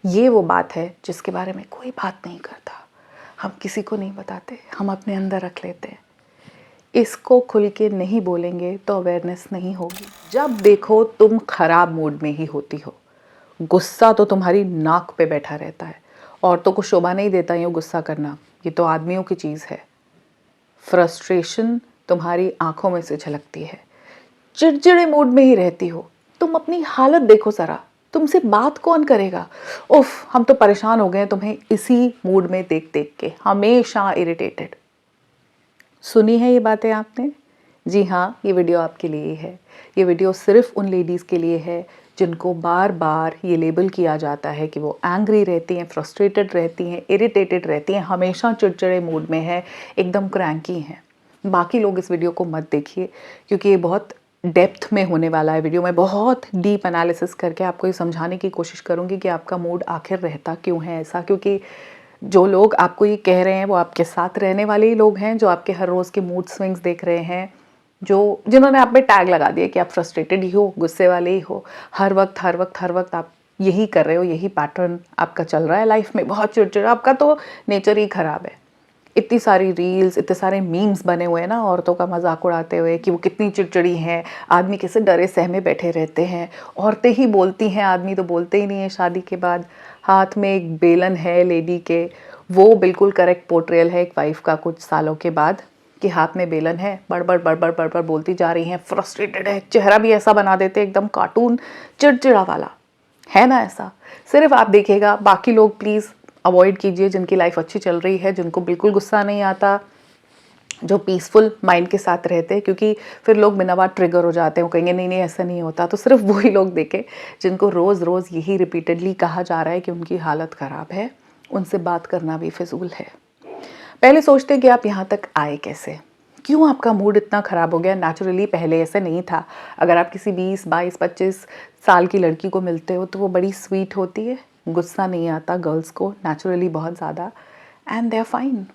ये वो बात है जिसके बारे में कोई बात नहीं करता, हम किसी को नहीं बताते, हम अपने अंदर रख लेते हैं। इसको खुल के नहीं बोलेंगे तो अवेयरनेस नहीं होगी। जब देखो तुम खराब मूड में ही होती हो, गुस्सा तो तुम्हारी नाक पे बैठा रहता है। औरतों को शोभा नहीं देता यूँ गुस्सा करना, ये तो आदमियों की चीज़ है। फ्रस्ट्रेशन तुम्हारी आंखों में से झलकती है, चिड़चिड़े मूड में ही रहती हो। तुम अपनी हालत देखो ज़रा, तुमसे बात कौन करेगा? उफ, हम तो परेशान हो गए तुम्हें इसी मूड में देख देख के, हमेशा इरिटेटेड। सुनी है ये बातें आपने? जी हाँ, ये वीडियो आपके लिए ही है। ये वीडियो सिर्फ उन लेडीज़ के लिए है जिनको बार बार ये लेबल किया जाता है कि वो एंग्री रहती हैं, फ्रस्ट्रेटेड रहती हैं, इरिटेटेड रहती हैं, हमेशा चिड़चिड़े मूड में है, एकदम क्रैंकी हैं। बाकी लोग इस वीडियो को मत देखिए, क्योंकि ये बहुत डेप्थ में होने वाला है वीडियो। मैं बहुत डीप एनालिसिस करके आपको ये समझाने की कोशिश करूँगी कि आपका मूड आखिर रहता क्यों है ऐसा। क्योंकि जो लोग आपको ये कह रहे हैं वो आपके साथ रहने वाले ही लोग हैं, जो आपके हर रोज़ के मूड स्विंग्स देख रहे हैं, जिन्होंने आप पे टैग लगा दिया कि आप फ्रस्ट्रेटेड ही हो, गुस्से वाले ही हो, हर वक्त आप यही कर रहे हो, यही पैटर्न आपका चल रहा है लाइफ में, बहुत चिड़चिड़ा, आपका तो नेचर ही ख़राब है। इतनी सारी रील्स, इतने सारे मीम्स बने हुए हैं ना औरतों का मजाक उड़ाते हुए कि वो कितनी चिड़चिड़ी हैं, आदमी कैसे डरे सहमे बैठे रहते हैं। औरतें ही बोलती हैं, आदमी तो बोलते ही नहीं है शादी के बाद। हाथ में एक बेलन है लेडी के, वो बिल्कुल करेक्ट पोर्ट्रेयल है एक वाइफ का कुछ सालों के बाद, कि हाथ में बेलन है, बड़बड़ बड़बड़ बड़बड़ बोलती जा रही हैं, फ्रस्ट्रेटेड है, चेहरा भी ऐसा बना देते एकदम कार्टून चिड़चिड़ा वाला, है ना ऐसा। सिर्फ आप देखिएगा, बाकी लोग प्लीज़ अवॉइड कीजिए जिनकी लाइफ अच्छी चल रही है, जिनको बिल्कुल गुस्सा नहीं आता, जो पीसफुल माइंड के साथ रहते हैं, क्योंकि फिर लोग बिना बात ट्रिगर हो जाते हैं, वो कहेंगे नहीं नहीं ऐसा नहीं होता। तो सिर्फ वही लोग देखें जिनको रोज़ रोज़ यही रिपीटेडली कहा जा रहा है कि उनकी हालत ख़राब है, उनसे बात करना भी फिजूल है। पहले सोचते कि आप यहाँ तक आए कैसे, क्यों आपका मूड इतना ख़राब हो गया। नेचुरली पहले ऐसा नहीं था। अगर आप किसी 20, 22, 25 साल की लड़की को मिलते हो तो वो बड़ी स्वीट होती है, गुस्सा नहीं आता गर्ल्स को नेचुरली बहुत ज़्यादा, एंड दे आर फाइन।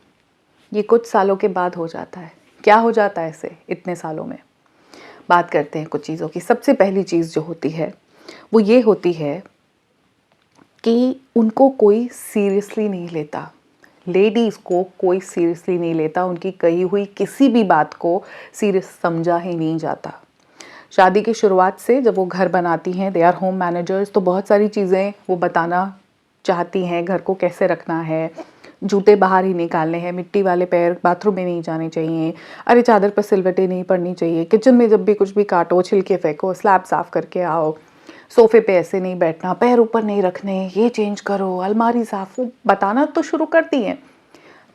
ये कुछ सालों के बाद हो जाता है। क्या हो जाता है ऐसे इतने सालों में? बात करते हैं कुछ चीज़ों की। सबसे पहली चीज़ जो होती है वो ये होती है कि उनको कोई सीरियसली नहीं लेता। लेडीज़ को कोई सीरियसली नहीं लेता, उनकी कही हुई किसी भी बात को सीरियस समझा ही नहीं जाता। शादी की शुरुआत से जब वो घर बनाती हैं, दे आर होम मैनेजर्स, तो बहुत सारी चीज़ें वो बताना चाहती हैं, घर को कैसे रखना है, जूते बाहर ही निकालने हैं, मिट्टी वाले पैर बाथरूम में नहीं जाने चाहिए, अरे चादर पर सिलवटें नहीं पड़नी चाहिए, किचन में जब भी कुछ भी काटो छिलके फेंको, स्लैब साफ़ करके आओ, सोफ़े पे ऐसे नहीं बैठना, पैर ऊपर नहीं रखने, ये चेंज करो, अलमारी साफ़, वो बताना तो शुरू करती हैं,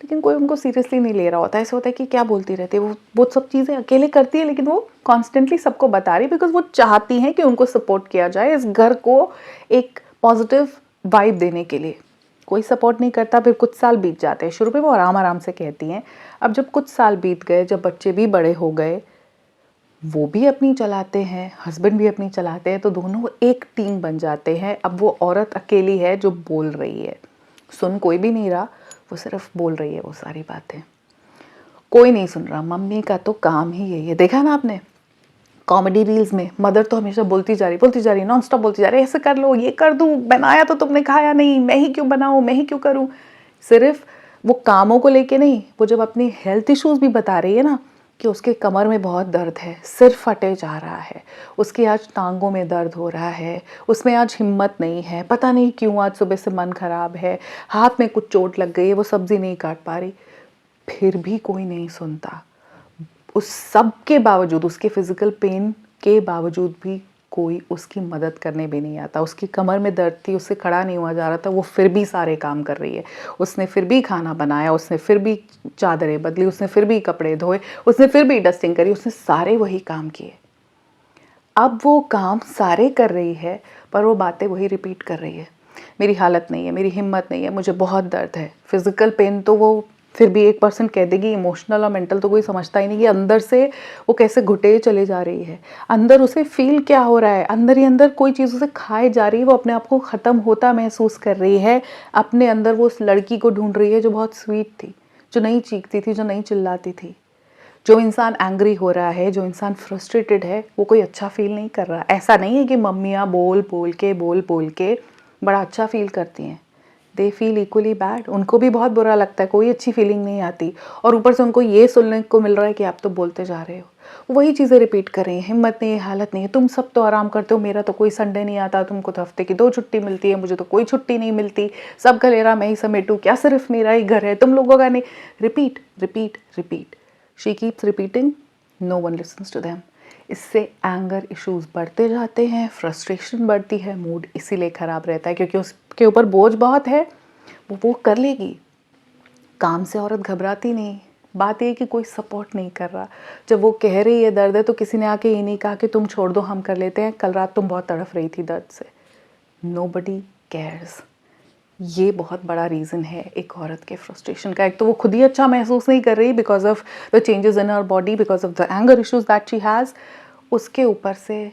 लेकिन कोई उनको सीरियसली नहीं ले रहा होता। ऐसे होता है कि क्या बोलती रहती है, वो सब चीज़ें अकेले करती है, लेकिन वो कॉन्स्टेंटली सबको बता रही है, बिकॉज वो चाहती हैं कि उनको सपोर्ट किया जाए, इस घर को एक पॉजिटिव वाइब देने के लिए। कोई सपोर्ट नहीं करता। फिर कुछ साल बीत जाते हैं, शुरू में वो आराम आराम से कहती हैं, अब जब कुछ साल बीत गए, जब बच्चे भी बड़े हो गए, वो भी अपनी चलाते हैं, हस्बैंड भी अपनी चलाते हैं, तो दोनों एक टीम बन जाते हैं। अब वो औरत अकेली है जो बोल रही है, सुन कोई भी नहीं रहा, वो सिर्फ बोल रही है वो सारी बातें, कोई नहीं सुन रहा। मम्मी का तो काम ही यही है। देखा ना आपने कॉमेडी रील्स में, मदर तो हमेशा बोलती जा रही, नॉन स्टॉप बोलती जा रही, ऐसे कर लो, ये कर दूँ, बनाया तो तुमने खाया नहीं, मैं ही क्यों बनाऊँ, मैं ही क्यों करूँ। सिर्फ वो कामों को लेके नहीं, वो जब अपनी हेल्थ इश्यूज़ भी बता रही है ना, कि उसके कमर में बहुत दर्द है, सिर फटे जा रहा है, उसकी आज टांगों में दर्द हो रहा है, उसमें आज हिम्मत नहीं है, पता नहीं क्यों आज सुबह से मन ख़राब है, हाथ में कुछ चोट लग गई है, वो सब्ज़ी नहीं काट पा रही, फिर भी कोई नहीं सुनता। उस सब के बावजूद, उसके फिज़िकल पेन के बावजूद भी कोई उसकी मदद करने भी नहीं आता। उसकी कमर में दर्द थी, उससे खड़ा नहीं हुआ जा रहा था, वो फिर भी सारे काम कर रही है। उसने फिर भी खाना बनाया, उसने फिर भी चादरें बदली, उसने फिर भी कपड़े धोए, उसने फिर भी डस्टिंग करी, उसने सारे वही काम किए। अब वो काम सारे कर रही है, पर वो बातें वही रिपीट कर रही है, मेरी हालत नहीं है, मेरी हिम्मत नहीं है, मुझे बहुत दर्द है। फिज़िकल पेन तो वो फिर भी 1% कह देगी, इमोशनल और मेंटल तो कोई समझता ही नहीं कि अंदर से वो कैसे घुटे चले जा रही है, अंदर उसे फील क्या हो रहा है, अंदर ही अंदर कोई चीज़ उसे खाए जा रही है, वो अपने आप को ख़त्म होता महसूस कर रही है। अपने अंदर वो उस लड़की को ढूंढ रही है जो बहुत स्वीट थी, जो नहीं चीखती थी, जो नहीं चिल्लाती थी। जो इंसान एंग्री हो रहा है, जो इंसान फ्रस्ट्रेटेड है, वो कोई अच्छा फील नहीं कर रहा। ऐसा नहीं है कि मम्मियाँ बोल बोल के बड़ा अच्छा फील करती हैं, दे फील इक्वली बैड, उनको भी बहुत बुरा लगता है, कोई अच्छी फीलिंग नहीं आती। और ऊपर से उनको ये सुनने को मिल रहा है कि आप तो बोलते जा रहे हो, वही चीज़ें रिपीट कर रही हैं, हिम्मत नहीं है, हालत नहीं है, तुम सब तो आराम करते हो, मेरा तो कोई संडे नहीं आता, तुमको तो हफ्ते की 2 छुट्टी मिलती है, मुझे तो कोई छुट्टी नहीं मिलती, सब गलेरा मैं ही समेटूँ, क्या सिर्फ मेरा ही घर है, तुम लोगों का नहीं। Repeat repeat repeat, she keeps repeating, no one listens to them. इससे एंगर इश्यूज बढ़ते जाते हैं, फ्रस्ट्रेशन बढ़ती है, मूड इसीलिए ख़राब रहता है क्योंकि उसके ऊपर बोझ बहुत है, वो कर लेगी। काम से औरत घबराती नहीं, बात ये कि कोई सपोर्ट नहीं कर रहा। जब वो कह रही है दर्द है तो किसी ने आके ये नहीं कहा कि तुम छोड़ दो हम कर लेते हैं, कल रात तुम बहुत तड़फ रही थी दर्द से। Nobody cares. ये बहुत बड़ा रीज़न है एक औरत के फ्रस्ट्रेशन का। एक तो वो खुद ही अच्छा महसूस नहीं कर रही because of the changes in her body, because of the anger issues that she has, उसके ऊपर से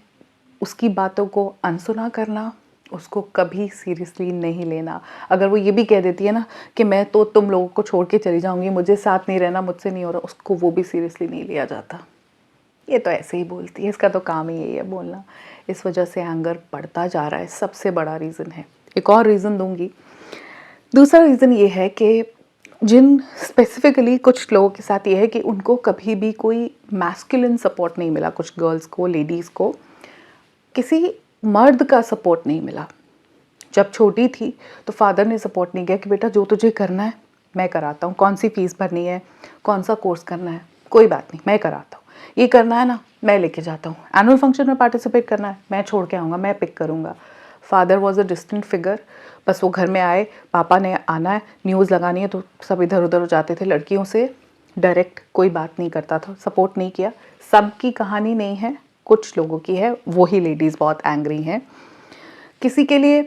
उसकी बातों को अनसुना करना, उसको कभी सीरियसली नहीं लेना। अगर वो ये भी कह देती है ना कि मैं तो तुम लोगों को छोड़ के चली जाऊंगी, मुझे साथ नहीं रहना, मुझसे नहीं हो रहा, उसको वो भी सीरियसली नहीं लिया जाता। ये तो ऐसे ही बोलती है, इसका तो काम ही यही है बोलना। इस वजह से एंगर बढ़ता जा रहा है, सबसे बड़ा रीज़न है। एक और रीज़न दूंगी। दूसरा रीज़न ये है कि जिन स्पेसिफिकली कुछ लोगों के साथ ये है कि उनको कभी भी कोई मैस्कुलिन सपोर्ट नहीं मिला, कुछ गर्ल्स को, लेडीज़ को किसी मर्द का सपोर्ट नहीं मिला। जब छोटी थी तो फादर ने सपोर्ट नहीं किया कि बेटा जो तुझे करना है मैं कराता हूँ, कौन सी फ़ीस भरनी है, कौन सा कोर्स करना है, कोई बात नहीं मैं कराता हूँ, ये करना है ना मैं लेके जाता हूँ, एनुअल फंक्शन में पार्टिसिपेट करना है मैं छोड़ के आऊँगा, मैं पिक करूँगा। Father was a distant figure, बस वो घर में आए, पापा ने आना है, न्यूज़ लगानी है तो सब इधर उधर हो जाते थे। लड़कियों से डायरेक्ट कोई बात नहीं करता था, सपोर्ट नहीं किया। सबकी कहानी नहीं है, कुछ लोगों की है, वही लेडीज़ बहुत एंग्री हैं। किसी के लिए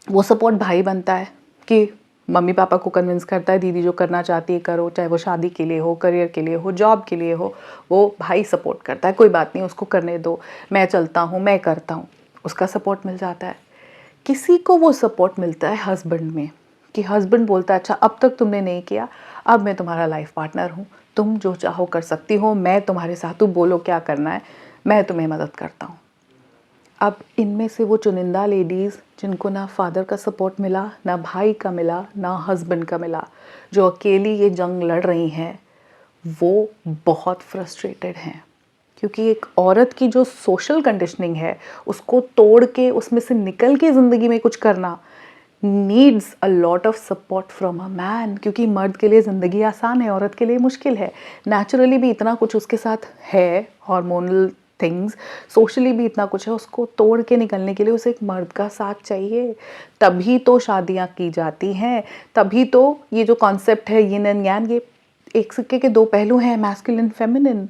वो सपोर्ट भाई बनता है कि मम्मी पापा को कन्विंस करता है दीदी जो करना चाहती है करो, चाहे वो शादी के लिए हो, करियर के लिए हो, जॉब के लिए हो, वो भाई सपोर्ट करता है, कोई बात नहीं उसको करने दो, मैं चलता हूँ, मैं करता हूँ, उसका सपोर्ट मिल जाता है। किसी को वो सपोर्ट मिलता है हस्बैंड में कि हस्बैंड बोलता है अच्छा अब तक तुमने नहीं किया, अब मैं तुम्हारा लाइफ पार्टनर हूँ, तुम जो चाहो कर सकती हो, मैं तुम्हारे साथ, तुम बोलो क्या करना है, मैं तुम्हें मदद करता हूँ। अब इनमें से वो चुनिंदा लेडीज़ जिनको ना फादर का सपोर्ट मिला, ना भाई का मिला, ना हस्बैंड का मिला, जो अकेली ये जंग लड़ रही हैं, वो बहुत फ्रस्ट्रेटेड हैं। क्योंकि एक औरत की जो सोशल कंडीशनिंग है उसको तोड़ के उसमें से निकल के ज़िंदगी में कुछ करना needs a lot of support from a man. क्योंकि मर्द के लिए ज़िंदगी आसान है, औरत के लिए मुश्किल है। नेचुरली भी इतना कुछ उसके साथ है, हार्मोनल थिंग्स, सोशली भी इतना कुछ है, उसको तोड़ के निकलने के लिए उसे एक मर्द का साथ चाहिए। तभी तो शादियाँ की जाती हैं, तभी तो ये जो कॉन्सेप्ट है यिन एंड यांग, ये एक सिक्के के दो पहलू हैं, मैस्कुलिन फेमिनिन।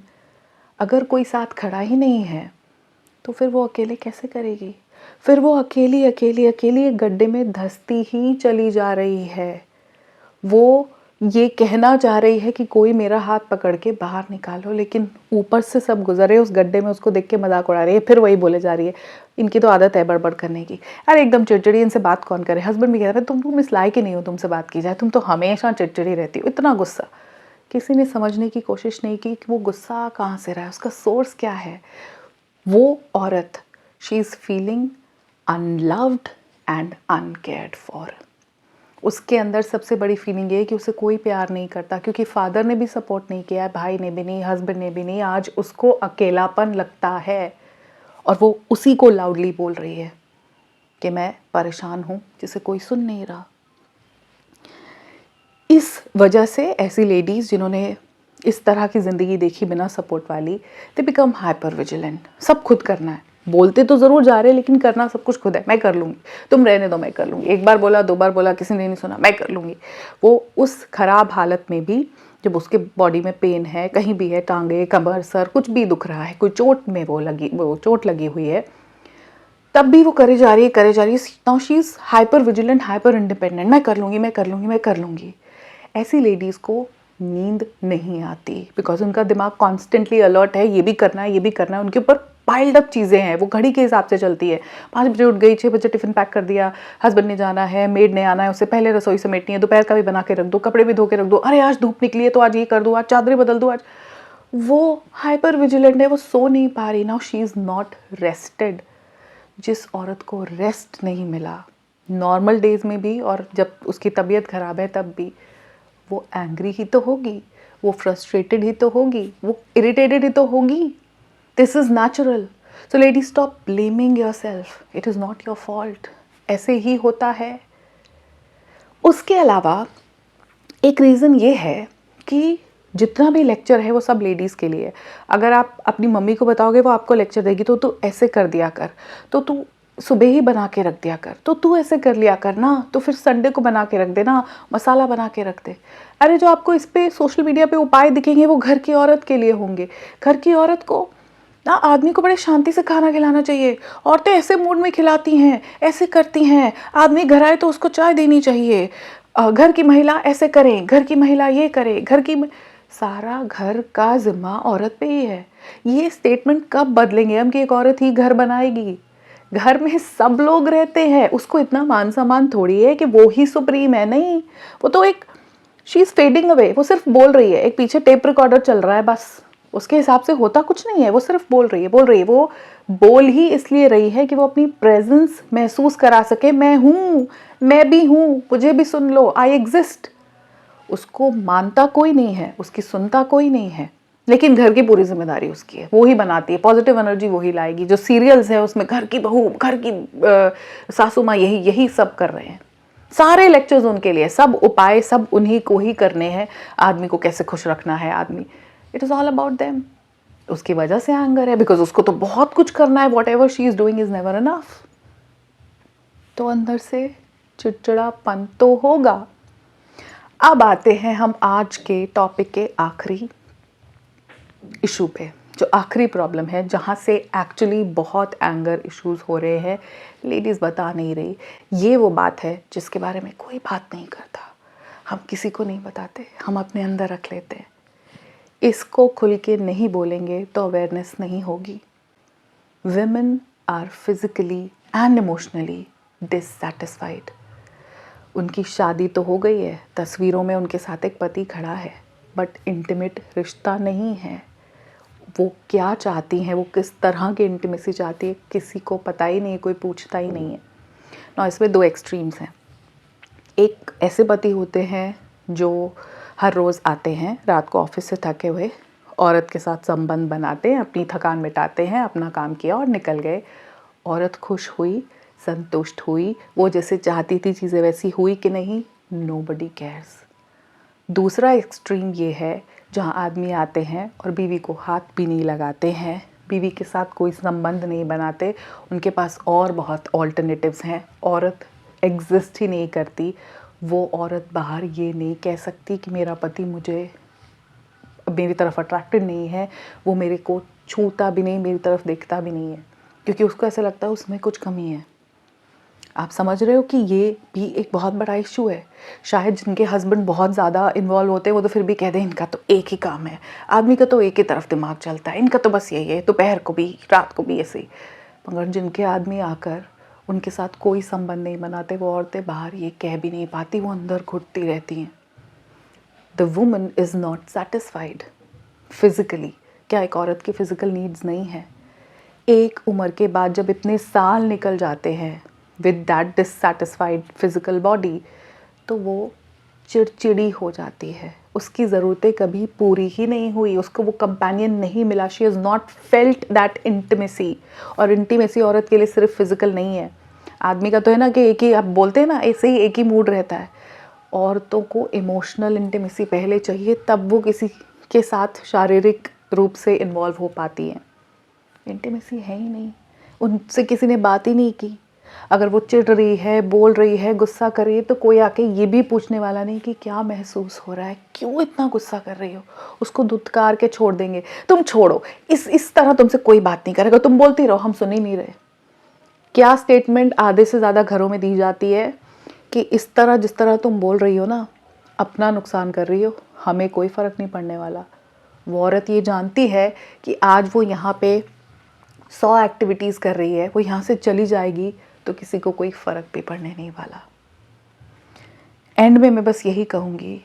अगर कोई साथ खड़ा ही नहीं है तो फिर वो अकेले कैसे करेगी? फिर वो अकेली अकेली अकेली एक गड्ढे में धंसती ही चली जा रही है। वो ये कहना चाह रही है कि कोई मेरा हाथ पकड़ के बाहर निकालो, लेकिन ऊपर से सब गुजरे उस गड्ढे में, उसको देख के मजाक उड़ा रही है, फिर वही बोले जा रही है। इनकी तो आदत है बड़बड़ करने की। अरे एकदम चिड़चिड़ी, इनसे बात कौन करे। हस्बैंड भी कह रहा है तुम इस लायक ही नहीं हो तुमसे बात की जाए, तुम तो हमेशा चिड़चिड़ी रहती हो, इतना गुस्सा। किसी ने समझने की कोशिश नहीं की कि वो गुस्सा कहाँ से रहा है, उसका सोर्स क्या है। वो औरत, she is feeling unloved and uncared for. उसके अंदर सबसे बड़ी फीलिंग ये है कि उसे कोई प्यार नहीं करता, क्योंकि फादर ने भी सपोर्ट नहीं किया है, भाई ने भी नहीं, हस्बैंड ने भी नहीं। आज उसको अकेलापन लगता है और वो उसी को लाउडली बोल रही है कि मैं परेशान हूँ, जिसे कोई सुन नहीं रहा। इस वजह से ऐसी लेडीज़ जिन्होंने इस तरह की ज़िंदगी देखी बिना सपोर्ट वाली, दे बिकम हाइपर विजिलेंट। सब खुद करना है, बोलते तो ज़रूर जा रहे लेकिन करना सब कुछ खुद है। मैं कर लूँगी, तुम रहने दो, मैं कर लूँगी। एक बार बोला, दो बार बोला, किसी ने नहीं सुना, मैं कर लूँगी। वो उस ख़राब हालत में भी, जब उसके बॉडी में पेन है, कहीं भी है, टांगे, कमर, सर, कुछ भी दुख रहा है, कोई चोट में वो चोट लगी हुई है, तब भी वो करे जा रही है, करे जा रही है। Now she is hyper vigilant, hyper independent. मैं कर लूँगी, मैं कर लूँगी, मैं कर लूँगी। ऐसी लेडीज़ को नींद नहीं आती बिकॉज उनका दिमाग कॉन्स्टेंटली अलर्ट है, ये भी करना है, ये भी करना है। उनके ऊपर पाइल्ड अप चीज़ें हैं, वो घड़ी के हिसाब से चलती है। 5 बजे उठ गई, 6 बजे टिफ़िन पैक कर दिया, हस्बैंड ने जाना है, मेड ने आना है, उससे पहले रसोई समेटनी है, दोपहर का भी बना के रख दो, कपड़े भी धो के रख दो, अरे आज धूप निकली है तो आज ये कर दो, आज चादरें बदल दो, आज। वो हाइपर विजिलेंट है, वो सो नहीं पा रही। Now she is not rested. जिस औरत को रेस्ट नहीं मिला, नॉर्मल डेज में भी और जब उसकी तबीयत ख़राब है तब भी वो एंग्री ही तो होगी, वो फ्रस्ट्रेटेड ही तो होगी, वो इरिटेटेड ही तो होगी। This is natural. So lady stop blaming your self, it is not your fault. ऐसे ही होता है। उसके अलावा एक रीज़न ये है कि जितना भी लेक्चर है वो सब लेडीज़ के लिए है। अगर आप अपनी मम्मी को बताओगे वो आपको लेक्चर देगी तो तू ऐसे कर दिया कर, तो तू सुबह ही बना के रख दिया कर, तो तू ऐसे कर लिया कर ना, तो फिर संडे को बना के रख दे ना, मसाला बना के रख दे। अरे जो आपको इस पे सोशल मीडिया पे उपाय दिखेंगे वो घर की औरत के लिए होंगे। घर की औरत को ना आदमी को बड़े शांति से खाना खिलाना चाहिए। औरतें ऐसे मूड में खिलाती हैं, ऐसे करती हैं, आदमी घर आए तो उसको चाय देनी चाहिए, घर की महिला ऐसे करे, घर की महिला ये करे, सारा घर का जिम्मा औरत पे ही है। ये स्टेटमेंट कब बदलेंगे हम कि एक औरत ही घर बनाएगी? घर में सब लोग रहते हैं, उसको इतना मान सम्मान थोड़ी है कि वो ही सुप्रीम है। नहीं, वो तो एक शी इज फेडिंग अवे, वो सिर्फ बोल रही है, एक पीछे टेप रिकॉर्डर चल रहा है बस, उसके हिसाब से होता कुछ नहीं है, वो सिर्फ बोल रही है। वो बोल ही इसलिए रही है कि वो अपनी प्रेजेंस महसूस करा सके, मैं हूँ, मैं भी हूँ, मुझे भी सुन लो, आई एग्जिस्ट। उसको मानता कोई नहीं है, उसकी सुनता कोई नहीं है, लेकिन घर की पूरी जिम्मेदारी उसकी है, वो ही बनाती है, पॉजिटिव एनर्जी वो ही लाएगी। जो सीरियल्स है उसमें घर की बहू, घर की सासू माँ यही सब कर रहे हैं, सारे लेक्चर्स उनके लिए, सब उपाय सब उन्हीं को ही करने हैं। आदमी को कैसे खुश रखना है, आदमी, it is all about them. उसकी वजह से एंगर है, बिकॉज उसको तो बहुत कुछ करना है, what ever she is doing is never enough. तो अंदर से चिड़चिड़ापन तो होगा। अब आते हैं हम आज के टॉपिक के आखिरी इशू पे, जो आखिरी प्रॉब्लम है, जहाँ से एक्चुअली बहुत एंगर इश्यूज हो रहे हैं, लेडीज़ बता नहीं रही। ये वो बात है जिसके बारे में कोई बात नहीं करता, हम किसी को नहीं बताते, हम अपने अंदर रख लेते हैं। इसको खुल के नहीं बोलेंगे तो अवेयरनेस नहीं होगी। Women are physically and emotionally dissatisfied. उनकी शादी तो हो गई है, तस्वीरों में उनके साथ एक पति खड़ा है, बट इंटीमेट रिश्ता नहीं है। वो क्या चाहती हैं, वो किस तरह की इंटीमेसी चाहती है, किसी को पता ही नहीं है, कोई पूछता ही नहीं है ना। इसमें दो एक्सट्रीम्स हैं। एक ऐसे पति होते हैं जो हर रोज़ आते हैं रात को ऑफिस से थके हुए, औरत के साथ संबंध बनाते हैं, अपनी थकान मिटाते हैं, अपना काम किया और निकल गए। औरत खुश हुई, संतुष्ट हुई, वो जैसे चाहती थी चीज़ें वैसी हुई कि नहीं, नोबडी केयर्स। दूसरा एक्सट्रीम ये है जहाँ आदमी आते हैं और बीवी को हाथ भी नहीं लगाते हैं, बीवी के साथ कोई संबंध नहीं बनाते, उनके पास और बहुत ऑल्टरनेटिव्स हैं, औरत एग्जिस्ट ही नहीं करती। वो औरत बाहर ये नहीं कह सकती कि मेरा पति मेरी तरफ अट्रैक्टेड नहीं है, वो मेरे को छूता भी नहीं, मेरी तरफ देखता भी नहीं है, क्योंकि उसको ऐसा लगता है उसमें कुछ कमी है। आप समझ रहे हो कि ये भी एक बहुत बड़ा इशू है। शायद जिनके हस्बैंड बहुत ज़्यादा इन्वॉल्व होते हैं वो तो फिर भी कह दें इनका तो एक ही काम है, आदमी का तो एक ही तरफ दिमाग चलता है, इनका तो बस यही है, दोपहर को भी रात को भी ऐसे ही। मगर जिनके आदमी आकर उनके साथ कोई संबंध नहीं बनाते, वो औरतें बाहर ये कह भी नहीं पाती, वो अंदर घुटती रहती हैं। The woman is not satisfied physically. क्या एक औरत की फ़िज़िकल नीड्स नहीं है? एक उम्र के बाद जब इतने साल निकल जाते हैं with that dissatisfied physical body, तो वो चिड़चिड़ी हो जाती है, उसकी ज़रूरतें कभी पूरी ही नहीं हुई, उसको वो कंपेनियन नहीं मिला, she is not felt that intimacy. और इंटीमेसी औरत के लिए सिर्फ फिज़िकल नहीं है, आदमी का तो है ना कि एक ही, आप बोलते हैं ना, ऐसे ही एक ही मूड रहता है। औरतों को इमोशनल इंटीमेसी पहले चाहिए, तब वो किसी के साथ शारीरिक रूप से इन्वॉल्व हो पाती हैं। इंटीमेसी है ही नहीं, उनसे किसी ने बात ही नहीं की। अगर वो चिढ़ रही है, बोल रही है, गुस्सा कर रही है, तो कोई आके ये भी पूछने वाला नहीं कि क्या महसूस हो रहा है, क्यों इतना गुस्सा कर रही हो। उसको धुतकार के छोड़ देंगे, तुम छोड़ो, इस तरह तुमसे कोई बात नहीं करेगा, तुम बोलती रहो, हम सुन ही नहीं रहे। क्या स्टेटमेंट आधे से ज़्यादा घरों में दी जाती है कि इस तरह जिस तरह तुम बोल रही हो ना, अपना नुकसान कर रही हो, हमें कोई फ़र्क नहीं पड़ने वाला। वो औरत ये जानती है कि आज वो यहाँ पे 100 एक्टिविटीज़ कर रही है, वो यहाँ से चली जाएगी तो किसी को कोई फ़र्क भी पड़ने नहीं वाला। एंड में मैं बस यही कहूँगी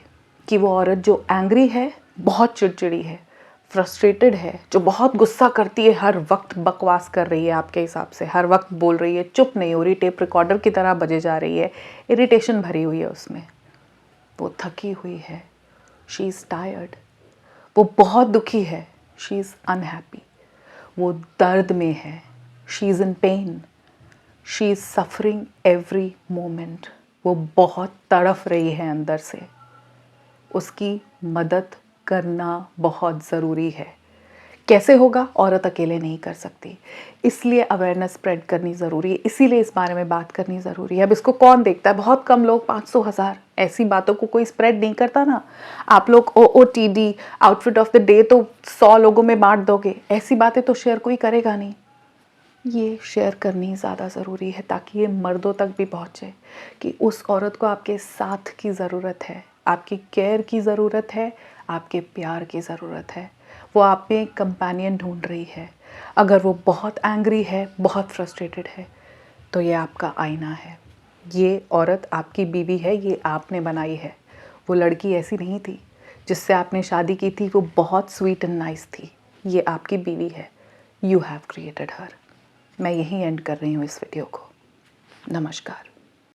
कि वो औरत जो एंग्री है, बहुत चिड़चिड़ी है, फ्रस्ट्रेटेड है, जो बहुत गुस्सा करती है, हर वक्त बकवास कर रही है आपके हिसाब से, हर वक्त बोल रही है, चुप नहीं हो रही, टेप रिकॉर्डर की तरह बजे जा रही है, इरिटेशन भरी हुई है उसमें, वो थकी हुई है, शी इज़ टायर्ड, वो बहुत दुखी है, शी इज़ अनहैप्पी, वो दर्द में है, she is in pen, she is suffering every moment, वो बहुत तड़फ रही है अंदर से, उसकी मदद करना बहुत ज़रूरी है। कैसे होगा? औरत अकेले नहीं कर सकती, इसलिए अवेयरनेस स्प्रेड करनी ज़रूरी है, इसीलिए इस बारे में बात करनी ज़रूरी है। अब इसको कौन देखता है? बहुत कम लोग, 500,000, ऐसी बातों को कोई स्प्रेड नहीं करता ना। आप लोग OOTD outfit of the day तो 100 लोगों में बांट दोगे, ऐसी बातें तो शेयर कोई करेगा नहीं। ये शेयर करनी ज़्यादा ज़रूरी है ताकि ये मर्दों तक भी पहुँचे कि उस औरत को आपके साथ की ज़रूरत है, आपकी केयर की ज़रूरत है, आपके प्यार की ज़रूरत है। वो आप में एक कंपेनियन ढूंढ रही है। अगर वो बहुत एंग्री है, बहुत फ्रस्ट्रेटेड है, तो ये आपका आईना है। ये औरत आपकी बीवी है, ये आपने बनाई है। वो लड़की ऐसी नहीं थी जिससे आपने शादी की थी, वो बहुत स्वीट एंड नाइस थी। ये आपकी बीवी है। यू हैव क्रिएटेड हर। मैं यहीं एंड कर रही हूँ इस वीडियो को। नमस्कार।